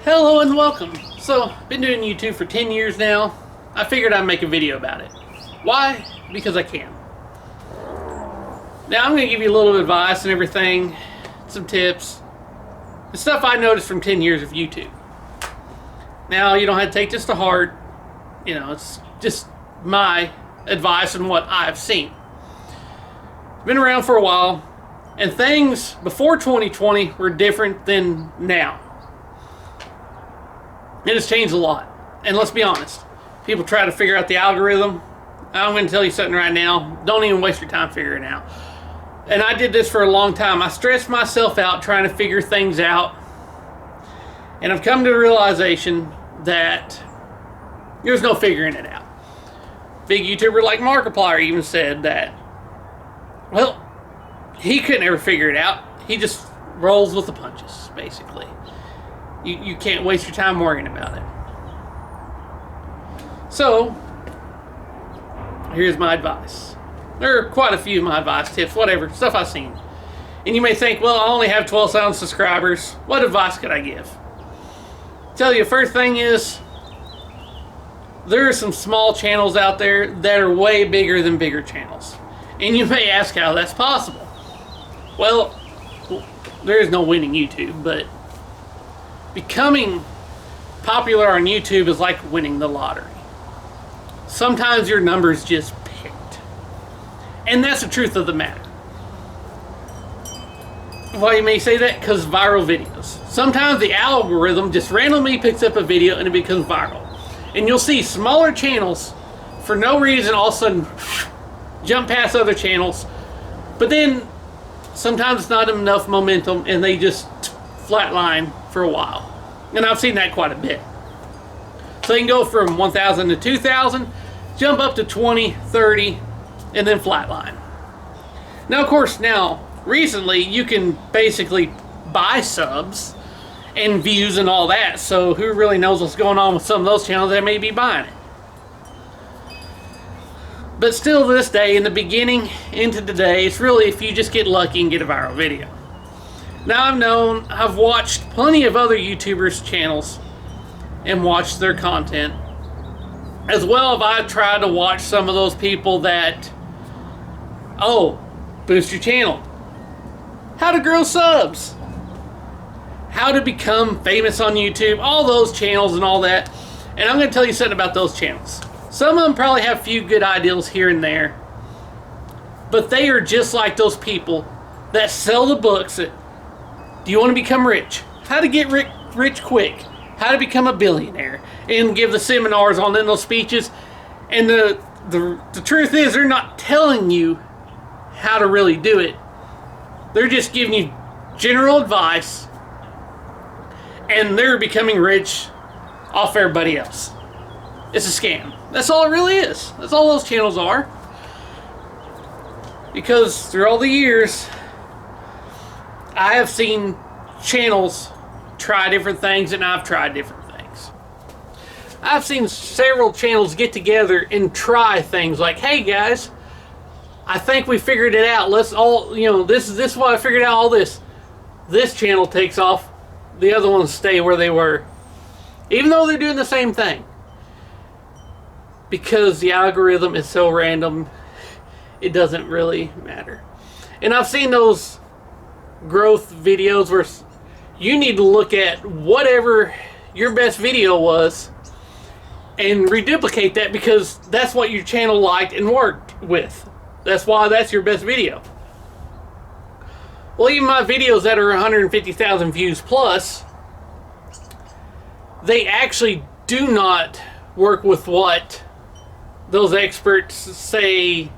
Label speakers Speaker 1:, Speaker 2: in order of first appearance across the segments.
Speaker 1: Hello and welcome. So, been doing YouTube for 10 years now. I figured I'd make a video about it. Why? Because I can. Now I'm going to give you a little advice and everything, some tips, the stuff I noticed from 10 years of YouTube. Now, you don't have to take this to heart. You know, it's just my advice and what I've seen. Been around for a while, and things before 2020 were different than now. It has changed a lot. And let's be honest, people try to figure out the algorithm. I'm going to tell you something right now. Don't even waste your time figuring it out. And I did this for a long time. I stressed myself out trying to figure things out. And I've come to the realization that there's no figuring it out. Big YouTuber like Markiplier even said that, well, he couldn't ever figure it out. He just rolls with the punches, basically. You can't waste your time worrying about it. So, here's my advice. There are quite a few of my advice, tips, whatever, stuff I've seen. And you may think, well, I only have 12,000 subscribers. What advice could I give? Tell you, first thing is, there are some small channels out there that are way bigger than bigger channels. And you may ask how that's possible. Well, there is no winning YouTube, but becoming popular on YouTube is like winning the lottery. Sometimes your number's just picked. And that's the truth of the matter. Why you may say that? Because viral videos. Sometimes the algorithm just randomly picks up a video and it becomes viral. And you'll see smaller channels, for no reason, all of a sudden jump past other channels. But then sometimes it's not enough momentum and they just flatline for a while. And I've seen that quite a bit. So they can go from 1,000 to 2,000, jump up to 20, 30, and then flatline. Now, of course, recently you can basically buy subs and views and all that. So who really knows what's going on with some of those channels that may be buying it. But still, to this day, in the beginning into today, it's really if you just get lucky and get a viral video. Now I've watched plenty of other YouTubers' channels and watched their content. As well as I've tried to watch some of those people that, boost your channel. How to grow subs. How to become famous on YouTube. All those channels and all that. And I'm going to tell you something about those channels. Some of them probably have a few good ideas here and there. But they are just like those people that sell the books that, do you want to become rich? How to get rich quick? How to become a billionaire? And give the seminars on those speeches. And the truth is, they're not telling you how to really do it. They're just giving you general advice. And they're becoming rich off everybody else. It's a scam. That's all it really is. That's all those channels are. Because through all the years, I have seen channels try different things, and I've tried different things. I've seen several channels get together and try things like, hey guys, I think we figured it out. Let's all, this is what I figured out all this. This channel takes off. The other ones stay where they were. Even though they're doing the same thing. Because the algorithm is so random, it doesn't really matter. And I've seen those growth videos where you need to look at whatever your best video was and reduplicate that because that's what your channel liked and worked with. That's why that's your best video. Well, even my videos that are 150,000 views plus, they actually do not work with what those experts say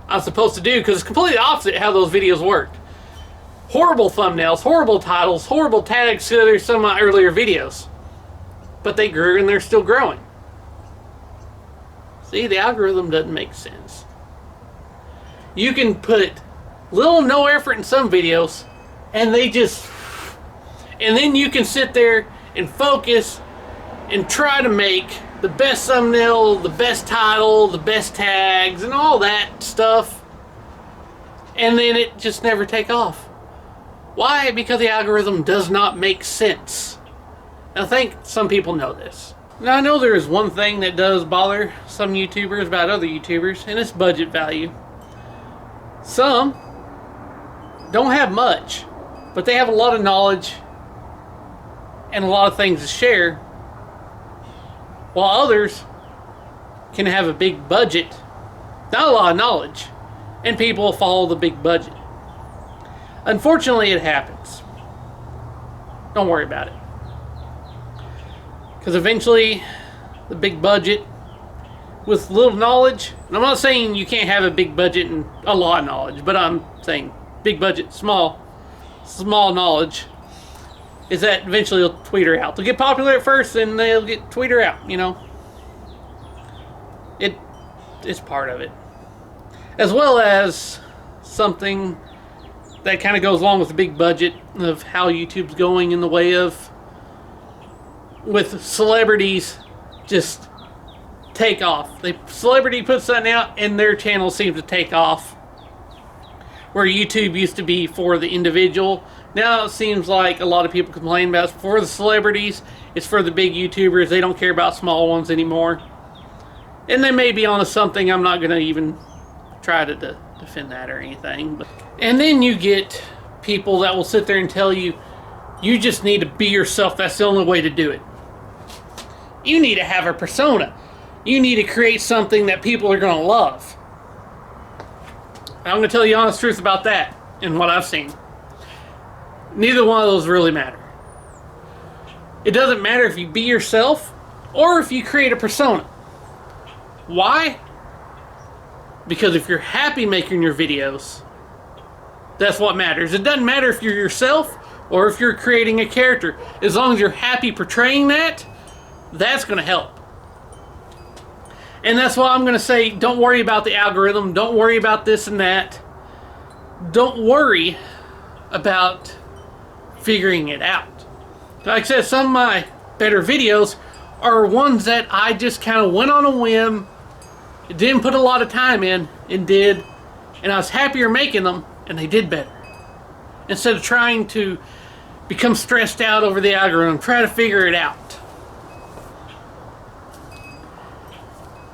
Speaker 1: I'm supposed to do, because it's completely opposite how those videos worked. Horrible thumbnails, horrible titles, horrible tags to some of my earlier videos. But they grew and they're still growing. See, the algorithm doesn't make sense. You can put little or no effort in some videos and and then you can sit there and focus and try to make the best thumbnail, the best title, the best tags, and all that stuff. And then it just never take off. Why? Because the algorithm does not make sense. I think some people know this. Now I know there is one thing that does bother some YouTubers about other YouTubers, and it's budget value. Some don't have much, but they have a lot of knowledge and a lot of things to share, while others can have a big budget, not a lot of knowledge, and people follow the big budget. Unfortunately, it happens. Don't worry about it. Because eventually, the big budget with little knowledge, and I'm not saying you can't have a big budget and a lot of knowledge, but I'm saying big budget, small knowledge, is that eventually they'll tweeter out. They'll get popular at first, and they'll get tweeter out, you know. It's part of it. As well as something that kind of goes along with the big budget of how YouTube's going in the way of with celebrities just take off. Celebrity puts something out and their channel seems to take off. Where YouTube used to be for the individual. Now it seems like a lot of people complain about it's for the celebrities. It's for the big YouTubers. They don't care about small ones anymore. And they may be onto something. I'm not going to even try to defend that or anything. And then you get people that will sit there and tell you, you just need to be yourself. That's the only way to do it. You need to have a persona. You need to create something that people are going to love. I'm going to tell you the honest truth about that and what I've seen. Neither one of those really matter. It doesn't matter if you be yourself or if you create a persona. Why? Because if you're happy making your videos, that's what matters. It doesn't matter if you're yourself or if you're creating a character. As long as you're happy portraying that, that's going to help. And that's why I'm going to say, don't worry about the algorithm. Don't worry about this and that. Don't worry about figuring it out. Like I said, some of my better videos are ones that I just kind of went on a whim, didn't put a lot of time in, and I was happier making them, and they did better. Instead of trying to become stressed out over the algorithm, try to figure it out.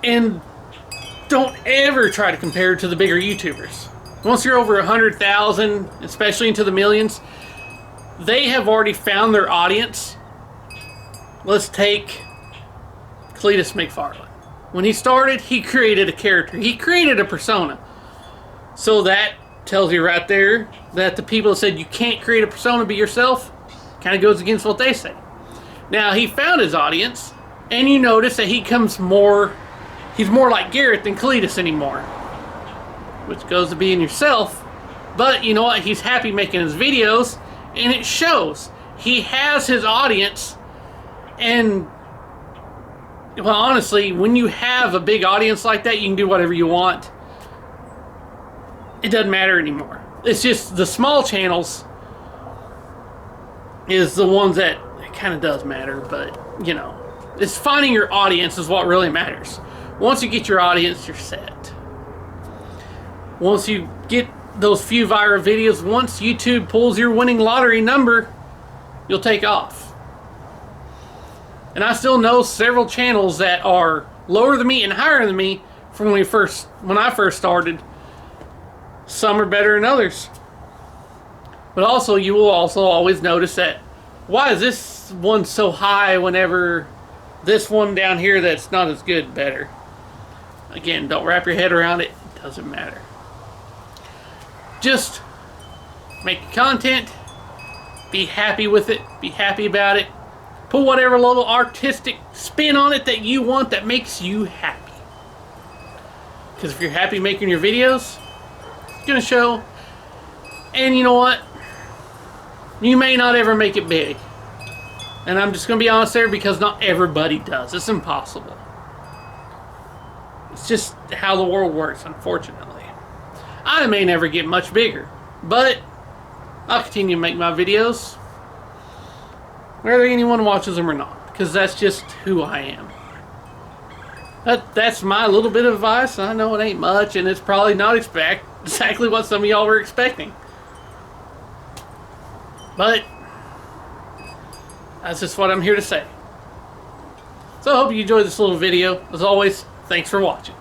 Speaker 1: And don't ever try to compare to the bigger YouTubers. Once you're over 100,000, especially into the millions, they have already found their audience. Let's take Cletus McFarlane. When he started, he created a character. He created a persona. So that tells you right there that the people that said you can't create a persona, be yourself, kind of goes against what they say. Now, he found his audience, and you notice that he's more like Garrett than Cletus anymore. Which goes to being yourself. But you know what? He's happy making his videos, and it shows. He has his audience, and well, honestly, when you have a big audience like that, you can do whatever you want. It doesn't matter anymore. It's just the small channels is the ones that it kind of does matter, but you know, it's finding your audience is what really matters. Once you get your audience, you're set. Once you get those few viral videos, once YouTube pulls your winning lottery number, you'll take off. And I still know several channels that are lower than me and higher than me from when I first started. Some are better than others. But also, you will also always notice that, why is this one so high whenever this one down here that's not as good better? Again, don't wrap your head around it. It doesn't matter. Just make content. Be happy with it. Be happy about it. Put whatever little artistic spin on it that you want that makes you happy. Because if you're happy making your videos, it's going to show. And you know what? You may not ever make it big. And I'm just going to be honest there, because not everybody does. It's impossible. It's just how the world works, unfortunately. I may never get much bigger, but I'll continue to make my videos, whether anyone watches them or not, because that's just who I am. That's my little bit of advice. I know it ain't much, and it's probably not exactly what some of y'all were expecting. But That's just what I'm here to say. So I hope you enjoyed this little video. As always, thanks for watching.